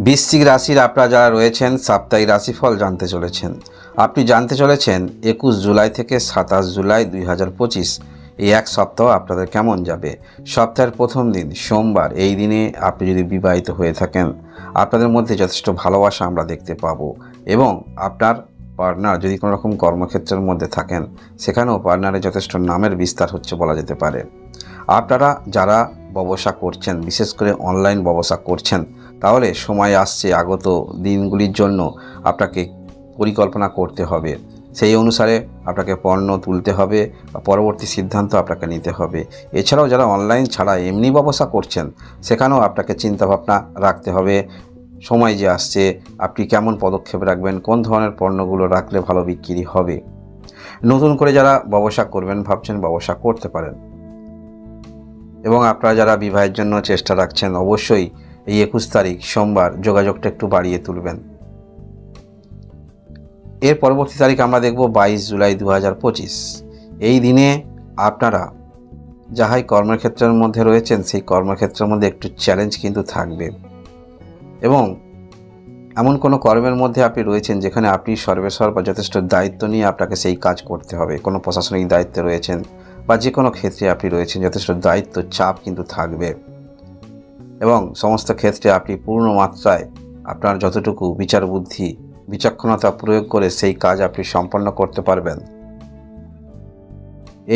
বৃশ্চিক রাশির আপনারা যারা রয়েছেন সাপ্তাহিক রাশিফল জানতে চলেছেন। আপনি জানতে চলেছেন 21 জুলাই থেকে 27 জুলাই 2025 এই এক সপ্তাহ আপনাদের কেমন যাবে। সপ্তাহের প্রথম দিন সোমবার, এই দিনে আপনি যদি বিবাহিত হয়ে থাকেন আপনাদের মধ্যে যথেষ্ট ভালোবাসা আমরা দেখতে পাবো, এবং আপনার পার্টনার যদি কোনো রকম কর্মক্ষেত্রের মধ্যে থাকেন সেখানেও পার্টনারের যথেষ্ট নামের বিস্তার হচ্ছে বলা যেতে পারে। আপনারা যারা ব্যবসা করছেন, বিশেষ করে অনলাইন ব্যবসা করছেন, তাহলে সময় আসছে আগত দিনগুলির জন্য আপনাকে পরিকল্পনা করতে হবে। সেই অনুসারে আপনাকে পণ্য তুলতে হবে বা পরবর্তী সিদ্ধান্ত আপনাকে নিতে হবে। এছাড়াও যারা অনলাইন ছাড়া এমনি ব্যবসা করছেন সেখানেও আপনাকে চিন্তাভাবনা রাখতে হবে। সময় যে আসছে আপনি কেমন পদক্ষেপ রাখবেন, কোন ধরনের পণ্যগুলো রাখলে ভালো বিক্রি হবে। নতুন করে যারা ব্যবসা করবেন ভাবছেন ব্যবসা করতে পারেন, এবং আপনারা যারা বিবাহের জন্য চেষ্টা রাখছেন অবশ্যই এই 21 তারিখ সোমবার যোগাযোগটা একটু বাড়িয়ে তুলবেন। এর পরবর্তী তারিখ আমরা দেখব 22 জুলাই 2025। এই দিনে আপনারা যাহাই কর্মক্ষেত্রের মধ্যে রয়েছেন সেই কর্মক্ষেত্রের মধ্যে একটু চ্যালেঞ্জ কিন্তু থাকবে, এবং এমন কোনো কর্মের মধ্যে আপনি রয়েছেন যেখানে আপনি সর্বেসর্বা যথেষ্ট দায়িত্ব নিয়ে আপনাকে সেই কাজ করতে হবে। কোনো প্রশাসনিক দায়িত্বে রয়েছেন বা যে কোনো ক্ষেত্রে আপনি রয়েছেন, যথেষ্ট দায়িত্ব চাপ কিন্তু থাকবে, এবং সমস্ত ক্ষেত্রে আপনি পূর্ণ মাত্রায় আপনার যতটুকু বিচার বুদ্ধি বিচক্ষণতা প্রয়োগ করে সেই কাজ আপনি সম্পন্ন করতে পারবেন।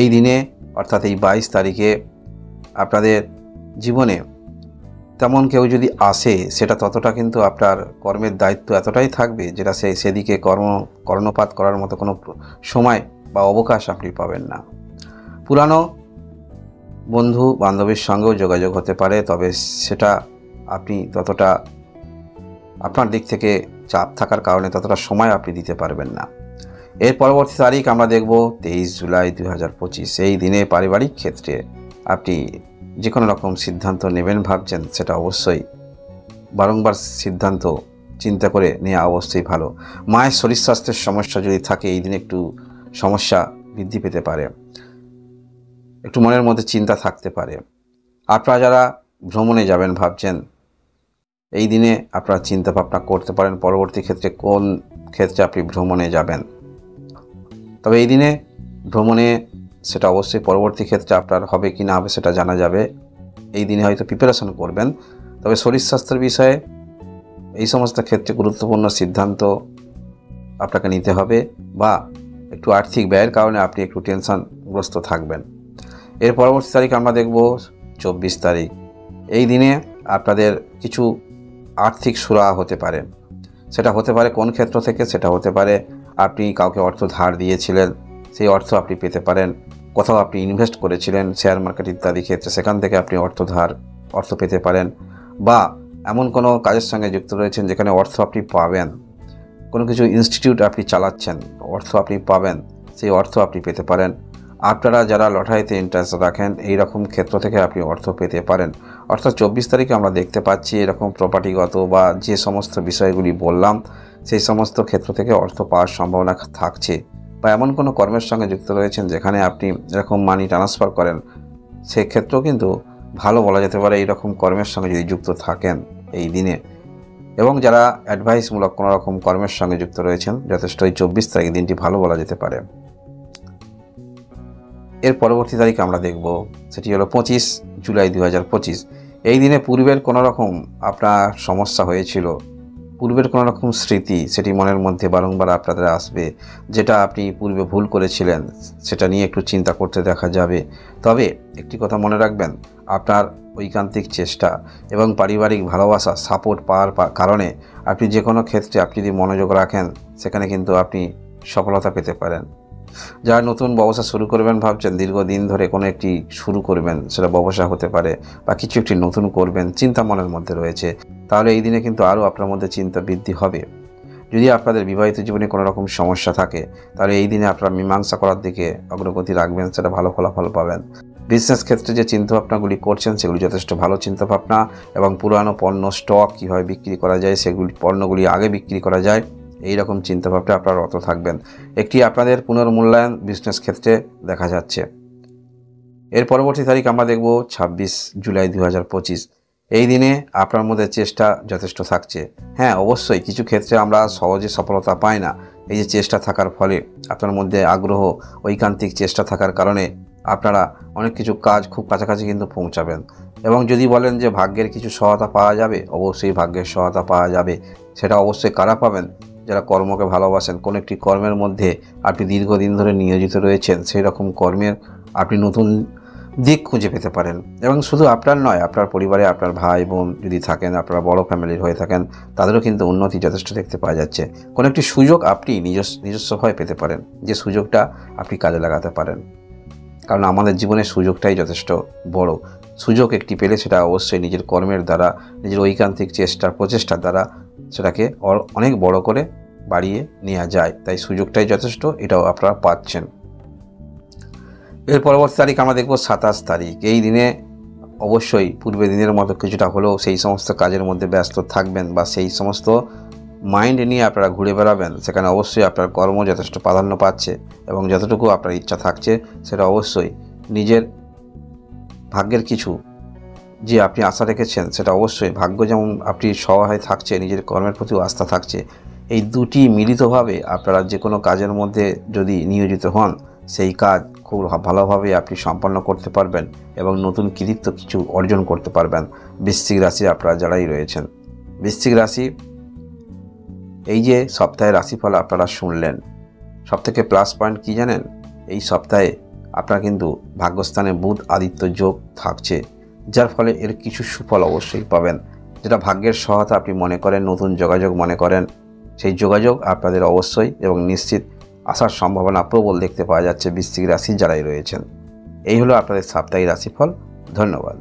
এই দিনে অর্থাৎ এই 22 তারিখে আপনাদের জীবনে তেমন কেউ যদি আসে সেটা ততটা কিন্তু আপনার কর্মের দায়িত্ব এতটাই থাকবে যেটা সেদিকে কর্ণপাত করার মতো কোনো সময় বা অবকাশ আপনি পাবেন না। পুরানো বন্ধু বান্ধবীর সঙ্গেও যোগাযোগ হতে পারে, তবে সেটা আপনি ততটা আপনার দিক থেকে চাপ থাকার কারণে ততটা সময় আপনি দিতে পারবেন না। এর পরবর্তী তারিখ আমরা দেখব 23 জুলাই 2025। এই দিনে পারিবারিক ক্ষেত্রে আপনি যে কোনো রকম সিদ্ধান্ত নেবেন ভাবছেন সেটা অবশ্যই বারংবার সিদ্ধান্ত চিন্তা করে নেওয়া অবশ্যই ভালো। মায়ের শরীর স্বাস্থ্যের সমস্যা যদি থাকে এই দিনে একটু সমস্যা বৃদ্ধি পেতে পারে, একটু মনের মধ্যে চিন্তা থাকতে পারে। আপনারা যারা ভ্রমণে যাবেন ভাবছেন এই দিনে আপনারা চিন্তা ভাবনা করতে পারেন পরবর্তী ক্ষেত্রে কোন ক্ষেত্রে আপনি ভ্রমণে যাবেন। তবে এই দিনে ভ্রমণে সেটা অবশ্যই পরবর্তী ক্ষেত্রে আপনার হবে কি না হবে সেটা জানা যাবে। এই দিনে হয়তো প্রিপারেশন করবেন, তবে শরীর স্বাস্থ্যের বিষয়ে এই সমস্ত ক্ষেত্রে গুরুত্বপূর্ণ সিদ্ধান্ত আপনাকে নিতে হবে, বা একটু আর্থিক ব্যয়ের কারণে আপনি একটু টেনশনগ্রস্ত থাকবেন। এর পরবর্তী তারিখ আমরা দেখব 24 তারিখ। এই দিনে আপনাদের কিছু আর্থিক সুরাহা হতে পারে। সেটা হতে পারে কোন ক্ষেত্র থেকে, সেটা হতে পারে আপনি কাউকে অর্থ ধার দিয়েছিলেন, সেই অর্থ আপনি পেতে পারেন। কোথাও আপনি ইনভেস্ট করেছিলেন শেয়ার মার্কেট ইত্যাদি ক্ষেত্রে, সেখান থেকে আপনি অর্থ পেতে পারেন, বা এমন কোনো কাজের সঙ্গে যুক্ত রয়েছেন যেখানে অর্থ আপনি পাবেন। কোনো কিছু ইনস্টিটিউট আপনি চালাচ্ছেন, অর্থ আপনি পাবেন, সেই অর্থ আপনি পেতে পারেন। আপনারা যারা লটারিতে ইন্টারেস্ট রাখেন এই রকম ক্ষেত্র থেকে আপনি অর্থ পেতে পারেন। অর্থাৎ 24 তারিখে আমরা দেখতে পাচ্ছি এরকম প্রপার্টিগত বা যে সমস্ত বিষয়গুলি বললাম সেই সমস্ত ক্ষেত্র থেকে অর্থ পাওয়ার সম্ভাবনা থাকছে, বা এমন কোনো কর্মের সঙ্গে যুক্ত রয়েছেন যেখানে আপনি এরকম মানি ট্রান্সফার করেন, সেক্ষেত্রেও কিন্তু ভালো বলা যেতে পারে এই রকম কর্মের সঙ্গে যদি যুক্ত থাকেন এই দিনে। এবং যারা অ্যাডভাইসমূলক কোনো রকম কর্মের সঙ্গে যুক্ত রয়েছেন যথেষ্ট এই 24 তারিখ দিনটি ভালো বলা যেতে পারে। এর পরবর্তী তারিখ আমরা দেখব সেটি হলো 25 জুলাই 2025। এই দিনে পূর্বের কোনো রকম আপনার সমস্যা হয়েছিল, পূর্বের কোনো রকম স্মৃতি সেটি মনের মধ্যে বারংবার আপনাদের আসবে, যেটা আপনি পূর্বে ভুল করেছিলেন সেটা নিয়ে একটু চিন্তা করতে দেখা যাবে। তবে একটি কথা মনে রাখবেন, আপনার ঐকান্তিক চেষ্টা এবং পারিবারিক ভালোবাসা সাপোর্ট পাওয়ার কারণে আপনি যে কোনো ক্ষেত্রে আপনি যদি মনোযোগ রাখেন সেখানে কিন্তু আপনি সফলতা পেতে পারেন। যারা নতুন ব্যবসা শুরু করবেন ভাবছেন, দীর্ঘদিন ধরে কোনো একটি শুরু করবেন, সেটা ব্যবসা হতে পারে বা কিছু একটি নতুন করবেন, চিন্তা মনের মধ্যে রয়েছে, তাহলে এই দিনে কিন্তু আরও আপনার মধ্যে চিন্তা বৃদ্ধি হবে। যদি আপনাদের বিবাহিত জীবনে কোনো রকম সমস্যা থাকে তাহলে এই দিনে আপনারা মীমাংসা করার দিকে অগ্রগতি রাখবেন, সেটা ভালো ফলাফল পাবেন। বিজনেস ক্ষেত্রে যে চিন্তাভাবনাগুলি করছেন সেগুলি যথেষ্ট ভালো চিন্তাভাবনা, এবং পুরানো পণ্য স্টক কীভাবে বিক্রি করা যায়, সেগুলি পণ্যগুলি আগে বিক্রি করা যায়, এই রকম চিন্তাভাবনা আপনারা রত থাকবেন। একটি আপনাদের পুনর্মূল্যায়ন বিজনেস ক্ষেত্রে দেখা যাচ্ছে। এর পরবর্তী তারিখ আমরা দেখব 26 জুলাই 2025। এই দিনে আপনার মধ্যে চেষ্টা যথেষ্ট থাকছে। হ্যাঁ, অবশ্যই কিছু ক্ষেত্রে আমরা সহজে সফলতা পাই না। এই যে চেষ্টা থাকার ফলে আপনার মধ্যে আগ্রহ, ঐকান্তিক চেষ্টা থাকার কারণে আপনারা অনেক কিছু কাজ খুব কাছাকাছি কিন্তু পৌঁছাবেন। এবং যদি বলেন যে ভাগ্যের কিছু সহায়তা পাওয়া যাবে, অবশ্যই ভাগ্যের সহায়তা পাওয়া যাবে। সেটা অবশ্যই কারা পাবেন? যারা কর্মকে ভালোবাসেন, কোনো একটি কর্মের মধ্যে আপনি দীর্ঘদিন ধরে নিয়োজিত রয়েছেন, সেই রকম কর্মের আপনি নতুন দিক খুঁজে পেতে পারেন। এবং শুধু আপনার নয়, আপনার পরিবারে আপনার ভাই বোন যদি থাকেন, আপনারা বড় ফ্যামিলির হয়ে থাকেন, তাদেরও কিন্তু উন্নতি যথেষ্ট দেখতে পাওয়া যাচ্ছে। কোনো একটি সুযোগ আপনি নিজস্বভাবে পেতে পারেন, যে সুযোগটা আপনি কাজে লাগাতে পারেন। কারণ আমাদের জীবনের সুযোগটাই যথেষ্ট বড়। সুযোগ একটি পেলে সেটা অবশ্যই নিজের কর্মের দ্বারা, নিজের ঐকান্তিক প্রচেষ্টার দ্বারা সেটাকে অনেক বড় করে বাড়িয়ে নেওয়া যায়। তাই সুযোগটাই যথেষ্ট, এটাও আপনারা পাচ্ছেন। এর পরবর্তী তারিখ আমরা দেখব 27 তারিখ। এই দিনে অবশ্যই পূর্বের দিনের মতো কিছুটা হলেও সেই সমস্ত কাজের মধ্যে ব্যস্ত থাকবেন, বা সেই সমস্ত মাইন্ড নিয়ে আপনারা ঘুরে বেড়াবেন। সেখানে অবশ্যই আপনার কর্ম যথেষ্ট প্রাধান্য পাচ্ছে, এবং যতটুকু আপনার ইচ্ছা থাকছে সেটা অবশ্যই নিজের ভাগ্যের কিছু যে আপনি আশা রেখেছেন, সেটা অবশ্যই ভাগ্য যেমন আপনি সহায় থাকছে, নিজের কর্মের প্রতিও আস্থা থাকছে। এই দুটি মিলিতভাবে আপনারা যে কোনো কাজের মধ্যে যদি নিয়োজিত হন, সেই কাজ খুব ভালোভাবে আপনি সম্পন্ন করতে পারবেন এবং নতুন কৃতিত্ব কিছু অর্জন করতে পারবেন। বৃশ্চিক রাশি আপনারা যারাই রয়েছেন, বৃশ্চিক রাশি, এই যে সপ্তাহের রাশিফল আপনারা শুনলেন, সবথেকে প্লাস পয়েন্ট কী জানেন? এই সপ্তাহে আপনার কিন্তু ভাগ্যস্থানে বুধ আদিত্য যোগ থাকছে, যার ফলে এর কিছু সুফল অবশ্যই পাবেন। যেটা ভাগ্যের সহায়তা আপনি মনে করেন, নতুন যোগাযোগ মনে করেন, সেই যোগাযোগ আপনাদের অবশ্যই এবং নিশ্চিত আসার সম্ভাবনা প্রবল দেখতে পাওয়া যাচ্ছে বৃশ্চিক রাশি যারাই রয়েছেন। এই হলো আপনাদের সাপ্তাহিক রাশিফল। ধন্যবাদ।